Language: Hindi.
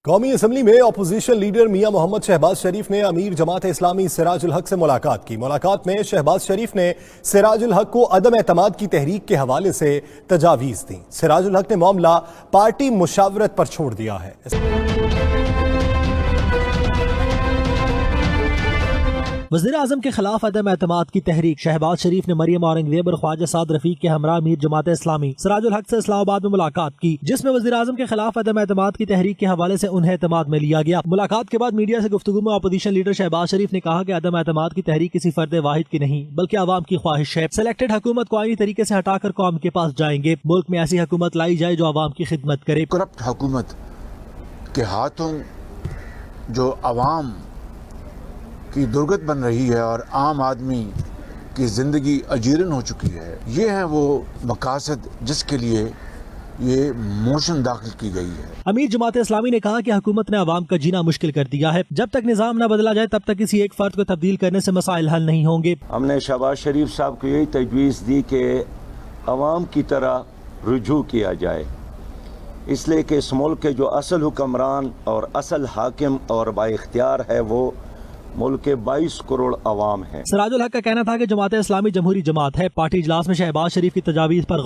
कौमी असम्बली में अपोजिशन लीडर मियां मोहम्मद शहबाज शरीफ ने अमीर जमात इस्लामी सिराजुल हक से मुलाकात की। मुलाकात में शहबाज शरीफ ने सिराजुल हक को अदम एतमाद की तहरीक के हवाले से तजावीज दी। सिराजुल हक ने मामला पार्टी मुशावरत पर छोड़ दिया है। वज़ीर आज़म के खिलाफ अदम एतमाद की तहरीक। शहबाज शरीफ ने मरियम औरंगजेब और ख्वाजा साद रफीक के हमरा अमीर जमात इस्लामी सिराजुल हक से इस्लामाबाद में मुलाकात की, जिसमें वज़ीर आज़म के खिलाफ अदम एतमाद की तहरीक के हवाले से उन्हें एतमाद में लिया गया। मुलाकात के बाद मीडिया से गुफ्तगू में अपोजिशन लीडर शहबाज शरीफ ने कहा कि अदम एतमाद की तहरीक किसी फर्द वाहिद की नहीं बल्कि आवाम की ख्वाहिश है। सिलेक्टेड हुकूमत को आईनी तरीके से हटाकर कौम के पास जाएंगे। मुल्क में ऐसी हुकूमत लाई जाए जो आवाम की खिदमत करे। करप्ट हुकूमत के हाथों जो आवाम की दुर्गत बन रही है और आम आदमी की ज़िंदगी अजीरन हो चुकी है, ये है वो मकासद जिसके लिए ये मोशन दाखिल की गई है। अमीर जमात इस्लामी ने कहा कि हुकूमत ने आवाम का जीना मुश्किल कर दिया है। जब तक निज़ाम न बदला जाए तब तक किसी एक फर्द को तब्दील करने से मसाइल हल नहीं होंगे। हमने शहबाज शरीफ साहब को यही तजवीज़ दी कि अवाम की तरह रुजू किया जाए, इसलिए कि इस मुल्क के जो असल हुक्मरान और असल हाकिम और बाइख्तियार है वो मुल्क के 22 करोड़ अवाम है। सिराजुल हक का कहना था कि जमात इस्लामी जमहूरी जमात है। पार्टी इजलास में शहबाज शरीफ की तजावीज़ पर